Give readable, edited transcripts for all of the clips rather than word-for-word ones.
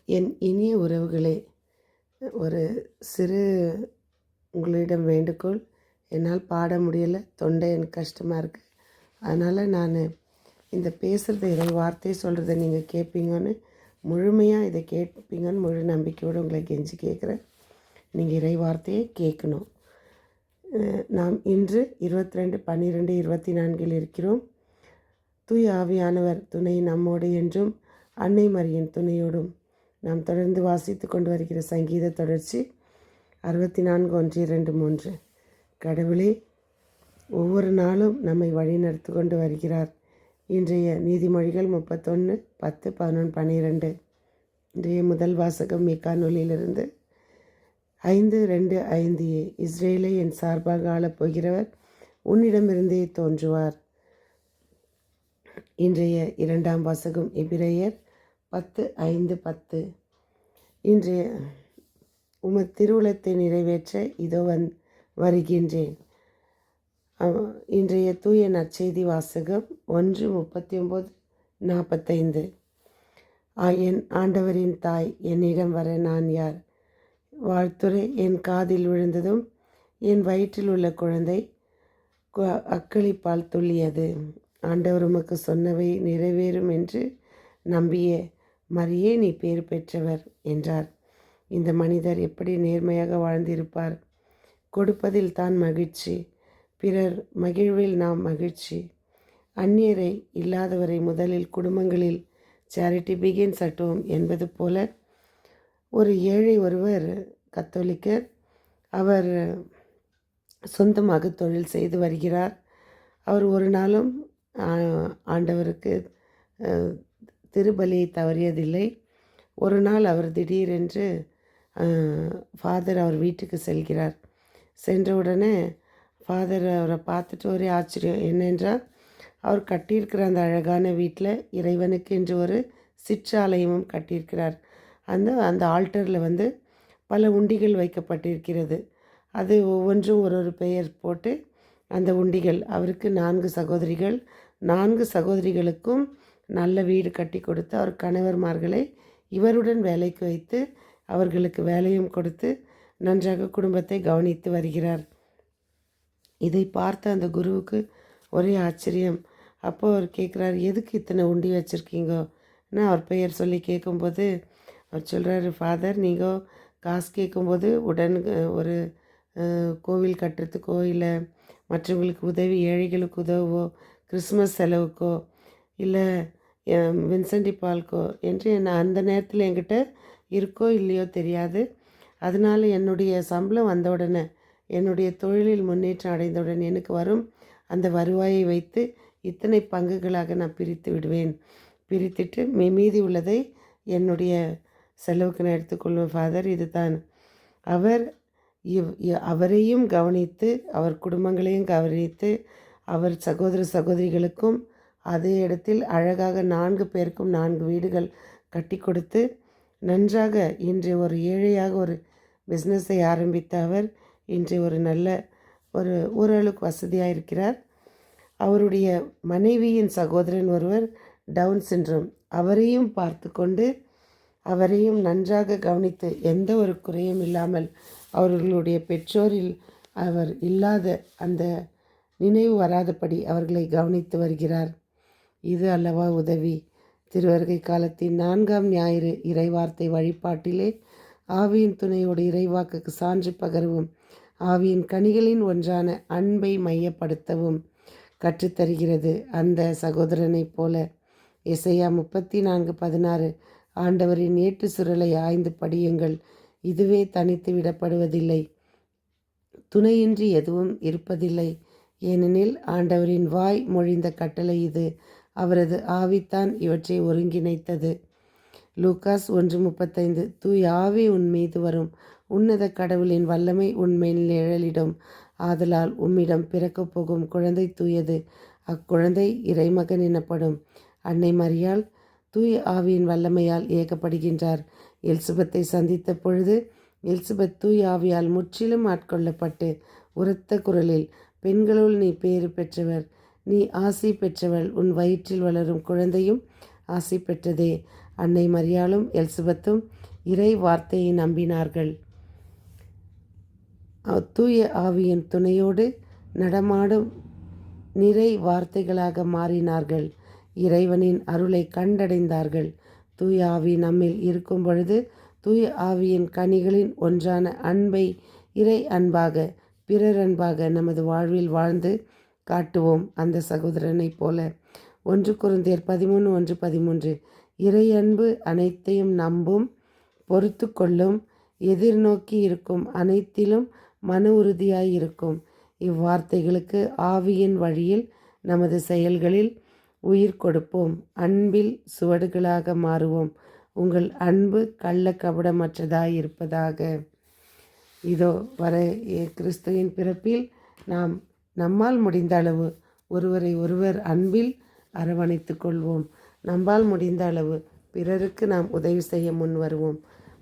என் இனிய உறவுகளே, ஒரு சிறு உங்களிடம் வேண்டுகோள். என்னால் பாட முடியலை, தொண்டை எனக்கு கஷ்டமாக இருக்குது. அதனால் நான் இந்த பேசுகிறத இறை வார்த்தை சொல்கிறத நீங்கள் கேட்பீங்கன்னு, முழுமையாக இதை கேட்பீங்கன்னு முழு நம்பிக்கையோடு உங்களை கெஞ்சி கேட்குறேன். நீங்கள் இறை வார்த்தையை கேட்கணும். நாம் இன்று 22/12/24 இருக்கிறோம். தூய ஆவியானவர் துணை நம்மோடு என்றும் அன்னை மரியின் துணையோடும் நாம் தொடர்ந்து வாசித்து கொண்டு வருகிற சங்கீத தொடர்ச்சி 64:1-2-3. கடவுளே ஒவ்வொரு நாளும் நம்மை வழிநடத்தி கொண்டு வருகிறார். இன்றைய நீதிமொழிகள் 31:10-11-12. இன்றைய முதல் வாசகம் மீகா நூலிலிருந்து 5:2-5. இஸ்ரேலை என் சார்பாக ஆளப்போகிறவர் உன்னிடமிருந்தே தோன்றுவார். இன்றைய இரண்டாம் வாசகம் எபிரேயர் 10:5-10. இன்றைய உமது திருவுளத்தை நிறைவேற்ற இதோ வருகின்றேன். இன்றைய தூய நற்செய்தி வாசகம் 1:39-45. என் ஆண்டவரின் தாய் என்னிடம் வர நான் யார்? வாழ்த்துரை என் காதில் விழுந்ததும் என் வயிற்றில் உள்ள குழந்தை அக்களிப்பால் துள்ளியது. ஆண்டவர் உமக்கு சொன்னவை நிறைவேறும் என்று நம்பிய மரியே நீ பேர் பெற்றவர் என்றார். இந்த மனிதர் எப்படி நேர்மையாக வாழ்ந்திருப்பார்! கொடுப்பதில் தான் மகிழ்ச்சி, பிறர் மகிழ்வில் நாம் மகிழ்ச்சி. அந்நியரை இல்லாதவரை முதலில் குடும்பங்களில் சேரிட்டி பிகின்ஸ் அட் ஹோம் என்பது போல ஒரு ஏழை ஒருவர் கத்தோலிக்கர். அவர் சொந்தமாக தொழில் செய்து வருகிறார். அவர் ஒரு நாளும் ஆண்டவருக்கு திருபலியை தவறியதில்லை. ஒரு நாள் அவர் திடீரென்று ஃபாதர் அவர் வீட்டுக்கு செல்கிறார். சென்றவுடனே ஃபாதர் அவரை பார்த்துட்டு ஒரே ஆச்சரியம். என்னென்றால் அவர் கட்டியிருக்கிற அந்த அழகான வீட்டில் இறைவனுக்கு என்று ஒரு சிற்றாலயமும் கட்டியிருக்கிறார். அந்த ஆல்டரில் பல உண்டிகள் வைக்கப்பட்டிருக்கிறது. அது ஒவ்வொன்றும் ஒரு பெயர் போட்டு அந்த உண்டிகள். அவருக்கு 4 சகோதரிகள். 4 சகோதரிகளுக்கும் நல்ல வீடு கட்டி கொடுத்து அவர் கணவர்மார்களை இவருடன் வேலைக்கு வைத்து அவர்களுக்கு வேலையும் கொடுத்து நன்றாக குடும்பத்தை கவனித்து வருகிறார். இதை பார்த்த அந்த குருவுக்கு ஒரே ஆச்சரியம். அப்போது அவர் கேட்குறார், எதுக்கு இத்தனை உண்டி வச்சுருக்கீங்கன்னு அவர் பெயர் சொல்லி கேட்கும்போது அவர் சொல்கிறாரு, ஃபாதர் நீங்கள் காசு கேட்கும்போது ஒரு கோவில் கட்டுறதுக்கோ இல்லை மற்றவங்களுக்கு உதவி, ஏழைகளுக்கு உதவோ, கிறிஸ்மஸ் செலவுக்கோ இல்லை வின்சென்டி பால்க்கோ என்று அந்த நேரத்தில் என்கிட்ட இருக்கோ இல்லையோ தெரியாது. அதனால் என்னுடைய சம்பளம் வந்த உடனே, என்னுடைய தொழிலில் முன்னேற்றம் அடைந்தவுடன் எனக்கு வரும் அந்த வருவாயை வைத்து இத்தனை பங்குகளாக நான் பிரித்து விடுவேன். பிரித்துட்டு மீதி உள்ளதை என்னுடைய செலவுக்கு நான் எடுத்துக்கொள்வேன் ஃபாதர். இதுதான். அவர் அவரையும் கவனித்து அவர் குடும்பங்களையும் கவனித்து அவர் சகோதர சகோதரிகளுக்கும் அதே இடத்தில் அழகாக 4 பேருக்கும் 4 வீடுகள் கட்டி கொடுத்து நன்றாக இன்று ஒரு ஏழையாக ஒரு பிஸ்னஸை ஆரம்பித்த அவர் இன்று ஒரு நல்ல ஓரளவுக்கு வசதியாக இருக்கிறார். அவருடைய மனைவியின் சகோதரன் ஒருவர் டவுன் சிண்ட்ரோம். அவரையும் பார்த்து கொண்டு அவரையும் நன்றாக கவனித்து எந்த ஒரு குறையும் இல்லாமல் அவர்களுடைய பெற்றோரில் அவர் இல்லாத அந்த நினைவு வராதபடி அவர்களை கவனித்து வருகிறார். இது அல்லவா உதவி! திருவருகை காலத்தின் 4ஆம் ஞாயிறு இறைவார்த்தை வழிபாட்டிலே ஆவியின் துணையோடு இறைவாக்குக்கு சான்று பகரவும் ஆவியின் கனிகளின் ஒன்றான அன்பை மையப்படுத்தவும் கற்றுத்தருகிறது. அந்த சகோதரனைப் போல எசையா 34:16 ஆண்டவரின் ஏற்று சுருளை ஆய்ந்து படியுங்கள், இதுவே தனித்து விடப்படுவதில்லை, துணையின்றி எதுவும் இருப்பதில்லை. ஏனெனில் ஆண்டவரின் வாய் மொழிந்த கட்டளை இது, அவரது ஆவித்தான் இவற்றை ஒருங்கிணைத்தது. லூகாஸ் 1:35 தூய் ஆவி உன் மீது வரும், உன்னத கடவுளின் வல்லமை உன்மேல் நிழலிடும், ஆதலால் உம்மிடம் பிறக்கப் போகும் குழந்தை தூயது, அக்குழந்தை இறைமகன் எனப்படும். அன்னை மரியாள் தூய ஆவியின் வல்லமையால் இயக்கப்படுகின்றார். எலிசபெத்தை சந்தித்த பொழுது எலிசபெத் தூய ஆவியால் முற்றிலும் ஆட்கொள்ளப்பட்டு உரத்த குரலில், பெண்களுள் நீ பேறு பெற்றவர், நீ ஆசி பெற்றவள், உன் வயிற்றில் வளரும் குழந்தையும் ஆசி பெற்றதே, அன்னை மரியாளும் எலிசபெத்தும் இறை வார்த்தையை நம்பினார்கள். தூய ஆவியின் துணையோடு நடமாடும் நிறை வார்த்தைகளாக மாறினார்கள். இறைவனின் அருளை கண்டடைந்தார்கள். தூய ஆவி நம்மில் இருக்கும் பொழுது தூய ஆவியின் கனிகளின் ஒன்றான அன்பை இறை அன்பாக, பிறர் அன்பாக நமது வாழ்வில் வாழ்ந்து காட்டுவோம். அந்த சகோதரனைப் போல 1 கொரிந்தியர் 13:1-13 இறை அன்பு அனைத்தையும் நம்பும், பொறுத்து கொள்ளும், எதிர்நோக்கி இருக்கும், அனைத்திலும் மன உறுதியாயிருக்கும். இவ்வார்த்தைகளுக்கு ஆவியின் வழியில் நமது செயல்களில் உயிர் கொடுப்போம். அன்பில் சுவடுகளாக மாறுவோம். உங்கள் அன்பு கள்ள கபடமற்றதாயிருப்பதாக. இதோ வர கிறிஸ்துவின் பிறப்பில் நம்மால் முடிந்த அளவு ஒருவரை ஒருவர் அன்பில் அரவணைத்து கொள்வோம். நம்மால் முடிந்த அளவு பிறருக்கு நாம் உதவி செய்ய முன் வருவோம்.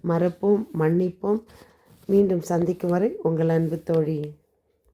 மறப்போம், மன்னிப்போம். மீண்டும் சந்திக்கும் வரை உங்கள் அன்பு தோழி.